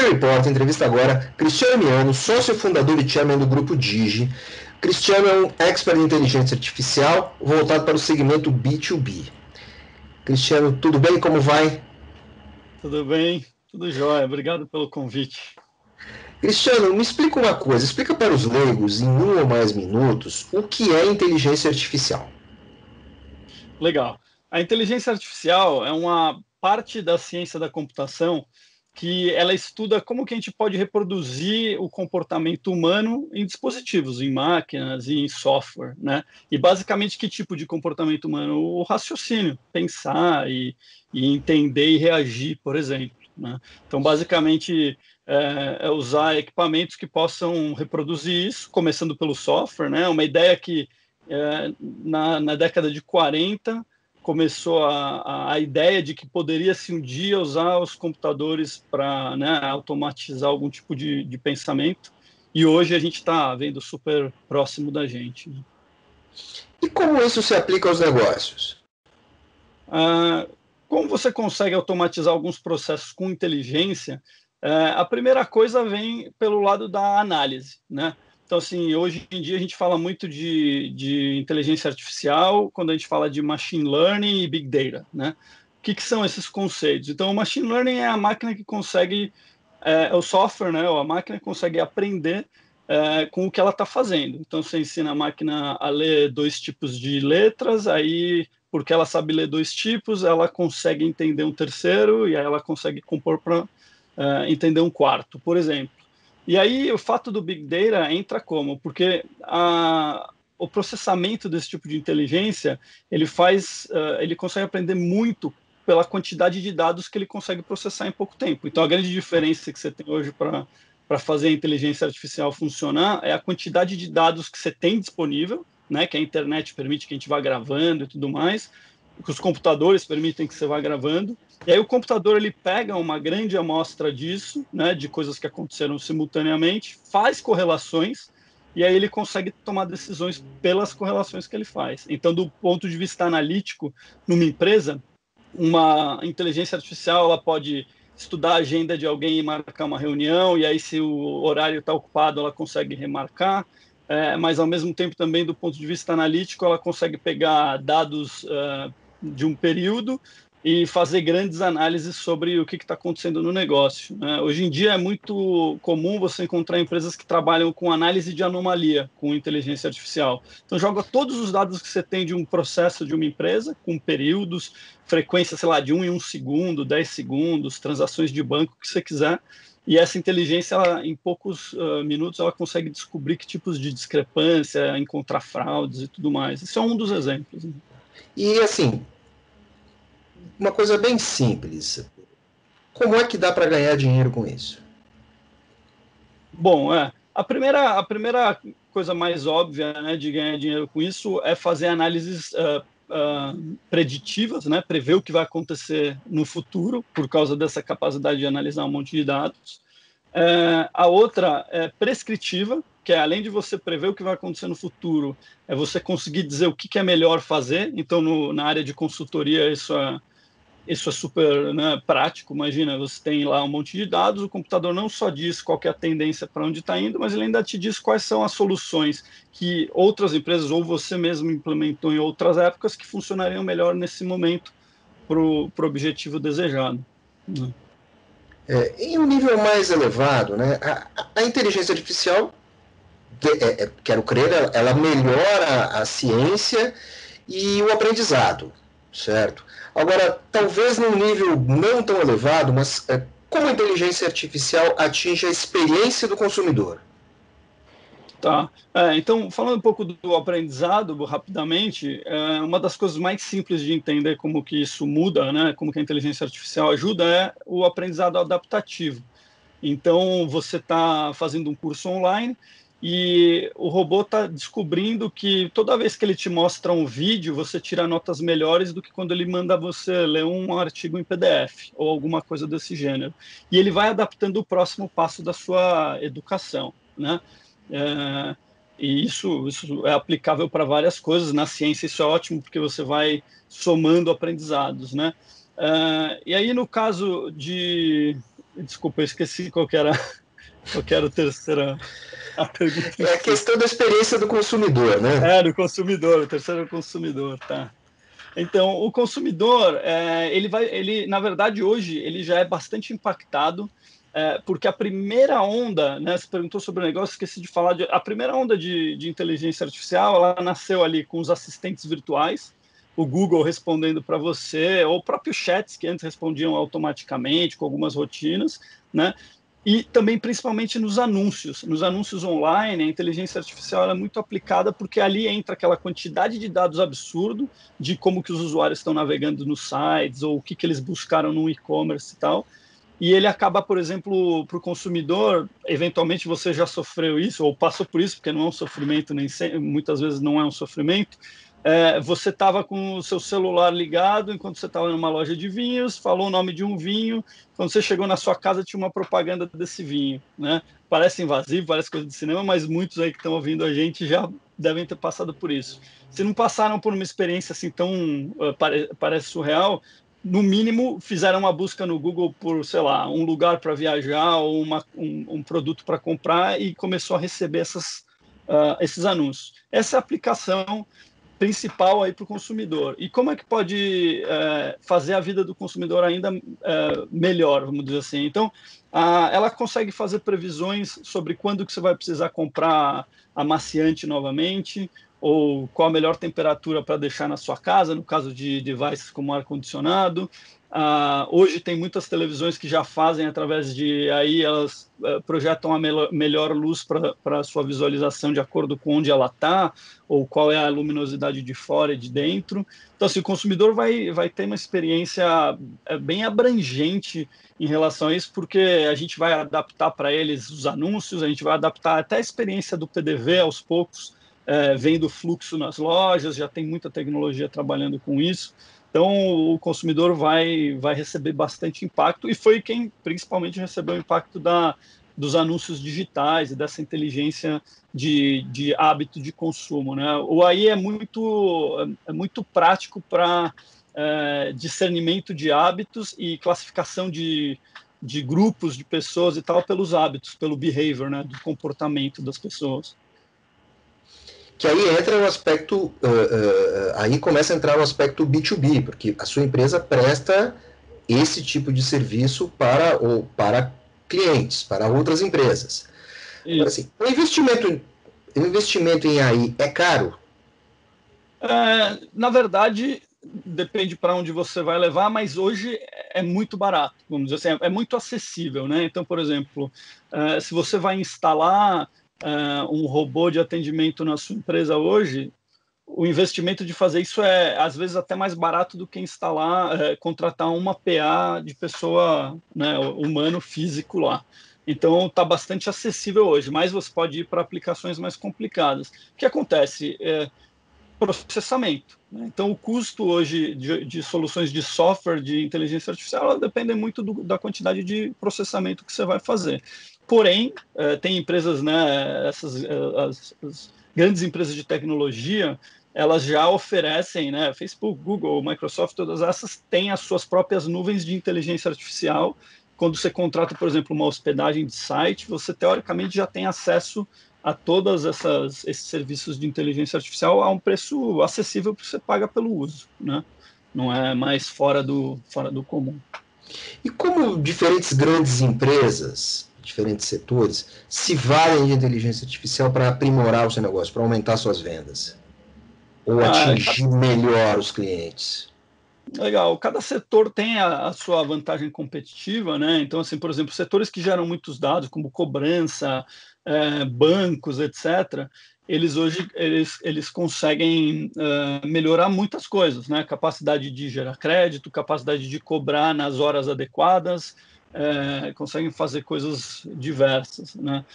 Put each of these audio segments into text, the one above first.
Report entrevista agora Cristiano Miano, sócio fundador e chairman do Grupo Digi. Cristiano é um expert em inteligência artificial voltado para o segmento B2B. Cristiano, tudo bem? Como vai? Tudo bem, tudo jóia. Obrigado pelo convite. Cristiano, me explica uma coisa, explica para os leigos, em 1 ou mais minutos, o que é inteligência artificial. Legal. A inteligência artificial é uma parte da ciência da computação que ela estuda como que a gente pode reproduzir o comportamento humano em dispositivos, em máquinas e em software, né? E basicamente que tipo de comportamento humano? O raciocínio, pensar e entender e reagir, por exemplo, né? Então, basicamente, é usar equipamentos que possam reproduzir isso, começando pelo software, né? Uma ideia que na década de 40 começou a ideia de que poderia-se um dia usar os computadores para, né, automatizar algum tipo de pensamento, e hoje a gente está vendo super próximo da gente. E como isso se aplica aos negócios? Como você consegue automatizar alguns processos com inteligência? A primeira coisa vem pelo lado da análise, né? Então, assim, hoje em dia a gente fala muito de inteligência artificial quando a gente fala de machine learning e big data, né? O que são esses conceitos? Então, o machine learning é a máquina que consegue, o software, né? Ou a máquina que consegue aprender com o que ela está fazendo. Então, você ensina a máquina a ler 2 tipos de letras, aí, porque ela sabe ler 2 tipos, ela consegue entender um terceiro, e aí ela consegue compor para entender um quarto, por exemplo. E aí o fato do Big Data entra como? Porque o processamento desse tipo de inteligência, ele consegue aprender muito pela quantidade de dados que ele consegue processar em pouco tempo. Então, a grande diferença que você tem hoje para fazer a inteligência artificial funcionar é a quantidade de dados que você tem disponível, né, que a internet permite que a gente vá gravando e tudo mais, que os computadores permitem que você vá gravando. E aí o computador ele pega uma grande amostra disso, né, de coisas que aconteceram simultaneamente, faz correlações, e aí ele consegue tomar decisões pelas correlações que ele faz. Então, do ponto de vista analítico, numa empresa, uma inteligência artificial ela pode estudar a agenda de alguém e marcar uma reunião, e aí se o horário está ocupado, ela consegue remarcar, mas ao mesmo tempo também do ponto de vista analítico, ela consegue pegar dados de um período e fazer grandes análises sobre o que está acontecendo no negócio, né? Hoje em dia é muito comum você encontrar empresas que trabalham com análise de anomalia, com inteligência artificial. Então, joga todos os dados que você tem de um processo de uma empresa, com períodos, frequência, sei lá, de 1 em 1 segundo, 10 segundos, transações de banco, o que você quiser, e essa inteligência, ela, em poucos minutos, ela consegue descobrir que tipos de discrepância, encontrar fraudes e tudo mais. Esse é um dos exemplos, né? E assim, uma coisa bem simples. Como é que dá para ganhar dinheiro com isso? Bom, a primeira coisa mais óbvia, né, de ganhar dinheiro com isso é fazer análises preditivas, né, prever o que vai acontecer no futuro, por causa dessa capacidade de analisar um monte de dados. A outra é prescritiva, que é além de você prever o que vai acontecer no futuro, é você conseguir dizer o que é melhor fazer. Então, na área de consultoria, isso é super, né, prático. Imagina, você tem lá um monte de dados, o computador não só diz qual que é a tendência para onde está indo, mas ele ainda te diz quais são as soluções que outras empresas ou você mesmo implementou em outras épocas que funcionariam melhor nesse momento para o objetivo desejado, né? Em um nível mais elevado, né, a inteligência artificial, quero crer, ela melhora a ciência e o aprendizado, certo? Agora, talvez num nível não tão elevado, mas como a inteligência artificial atinge a experiência do consumidor? Tá. Então, falando um pouco do aprendizado, rapidamente, uma das coisas mais simples de entender como que isso muda, né, como que a inteligência artificial ajuda, é o aprendizado adaptativo. Então, você está fazendo um curso online e o robô está descobrindo que toda vez que ele te mostra um vídeo, você tira notas melhores do que quando ele manda você ler um artigo em PDF ou alguma coisa desse gênero. E ele vai adaptando o próximo passo da sua educação, né? É, e isso é aplicável para várias coisas. Na ciência isso é ótimo porque você vai somando aprendizados, né? E aí no caso Desculpa, eu esqueci qual que era a pergunta. É a questão da experiência do consumidor, né? Do consumidor, o terceiro é o consumidor, tá. Então, o consumidor, ele, na verdade, hoje, ele já é bastante impactado, porque a primeira onda, né, você perguntou sobre o negócio, esqueci de falar, a primeira onda de inteligência artificial, ela nasceu ali com os assistentes virtuais, o Google respondendo para você, ou próprios chats que antes respondiam automaticamente, com algumas rotinas, né? E também, principalmente, nos anúncios online, a inteligência artificial é muito aplicada porque ali entra aquela quantidade de dados absurdo de como que os usuários estão navegando nos sites ou o que eles buscaram no e-commerce e tal. E ele acaba, por exemplo, para o consumidor, eventualmente você já sofreu isso ou passou por isso, porque não é um sofrimento, nem sempre, muitas vezes não é um sofrimento. Você estava com o seu celular ligado enquanto você estava numa loja de vinhos, falou o nome de um vinho, quando você chegou na sua casa tinha uma propaganda desse vinho, né? Parece invasivo, parece coisa de cinema, mas muitos aí que estão ouvindo a gente já devem ter passado por isso. Se não passaram por uma experiência assim tão parece surreal, no mínimo fizeram uma busca no Google por, sei lá, um lugar para viajar ou um produto para comprar e começou a receber esses anúncios. Essa é a aplicação principal aí para o consumidor. E como é que pode fazer a vida do consumidor ainda melhor, vamos dizer assim? Então, ela consegue fazer previsões sobre quando que você vai precisar comprar amaciante novamente, ou qual a melhor temperatura para deixar na sua casa, no caso de devices como ar-condicionado. Hoje tem muitas televisões que já fazem através de aí elas projetam a melhor luz para a sua visualização de acordo com onde ela está ou qual é a luminosidade de fora e de dentro. Então, assim, o consumidor vai ter uma experiência bem abrangente em relação a isso, porque a gente vai adaptar para eles os anúncios, a gente vai adaptar até a experiência do PDV aos poucos, vendo o fluxo nas lojas, já tem muita tecnologia trabalhando com isso. Então, o consumidor vai receber bastante impacto, e foi quem principalmente recebeu o impacto dos anúncios digitais e dessa inteligência de hábito de consumo, né? O AI é muito prático para discernimento de hábitos e classificação de grupos de pessoas e tal pelos hábitos, pelo behavior, né, do comportamento das pessoas. Que aí entra o aspecto, aí começa a entrar o aspecto B2B, porque a sua empresa presta esse tipo de serviço para clientes, para outras empresas. Agora, assim, o investimento em AI é caro? Na verdade, depende para onde você vai levar, mas hoje é muito barato, vamos dizer assim, é muito acessível, né? Então, por exemplo, se você vai instalar um robô de atendimento na sua empresa hoje, o investimento de fazer isso é, às vezes, até mais barato do que contratar uma PA de pessoa, né, humano, físico lá. Então, está bastante acessível hoje, mas você pode ir para aplicações mais complicadas. O que acontece? Processamento, né? Então, o custo hoje de soluções de software de inteligência artificial depende muito da quantidade de processamento que você vai fazer. Porém, tem empresas, né, as grandes empresas de tecnologia, elas já oferecem, né, Facebook, Google, Microsoft, todas essas têm as suas próprias nuvens de inteligência artificial. Quando você contrata, por exemplo, uma hospedagem de site, você teoricamente já tem acesso a todos esses serviços de inteligência artificial a um preço acessível que você paga pelo uso, né? Não é mais fora do comum. E como diferentes grandes empresas, diferentes setores, se valem de inteligência artificial para aprimorar o seu negócio, para aumentar suas vendas? Ou atingir melhor os clientes? Legal, cada setor tem a sua vantagem competitiva, né? Então, assim, por exemplo, setores que geram muitos dados, como cobrança, bancos, etc., eles hoje eles conseguem melhorar muitas coisas, né? Capacidade de gerar crédito, capacidade de cobrar nas horas adequadas, conseguem fazer coisas diversas, né?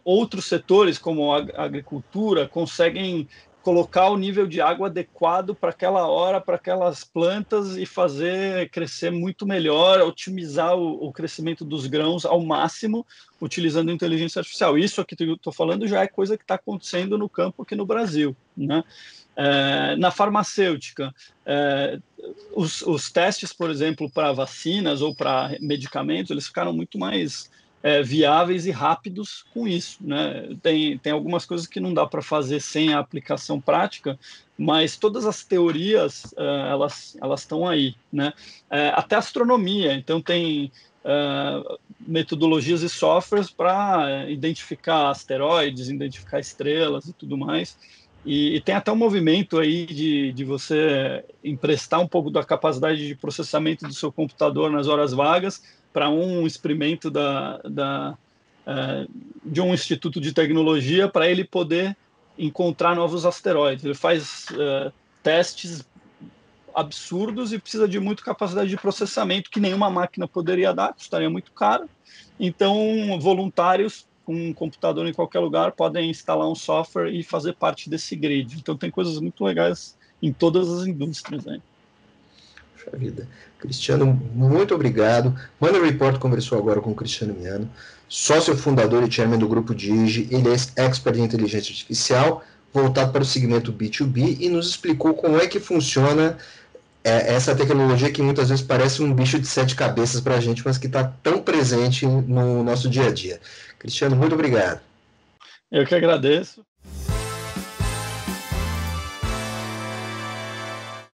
Outros setores, como a agricultura, conseguem colocar o nível de água adequado para aquela hora, para aquelas plantas e fazer crescer muito melhor, otimizar o crescimento dos grãos ao máximo, utilizando inteligência artificial. Isso aqui que eu estou falando já é coisa que está acontecendo no campo aqui no Brasil, né? Na farmacêutica, os testes, por exemplo, para vacinas ou para medicamentos, eles ficaram muito mais viáveis e rápidos com isso, né? Tem algumas coisas que não dá para fazer sem a aplicação prática, mas todas as teorias elas estão aí, né? Até astronomia, então tem metodologias e softwares para identificar asteroides, identificar estrelas e tudo mais. E tem até um movimento aí de você emprestar um pouco da capacidade de processamento do seu computador nas horas vagas para um experimento de um instituto de tecnologia para ele poder encontrar novos asteroides. Ele faz testes absurdos e precisa de muita capacidade de processamento que nenhuma máquina poderia dar, custaria muito caro. Então, voluntários com um computador em qualquer lugar podem instalar um software e fazer parte desse grid. Então, tem coisas muito legais em todas as indústrias, né? Puxa vida. Cristiano, muito obrigado. Money Report conversou agora com o Cristiano Miano, sócio fundador e chairman do grupo Digi. Ele é expert em inteligência artificial, voltado para o segmento B2B, e nos explicou como é que funciona essa tecnologia que muitas vezes parece um bicho de 7 cabeças para a gente, mas que está tão presente no nosso dia a dia. Cristiano, muito obrigado. Eu que agradeço.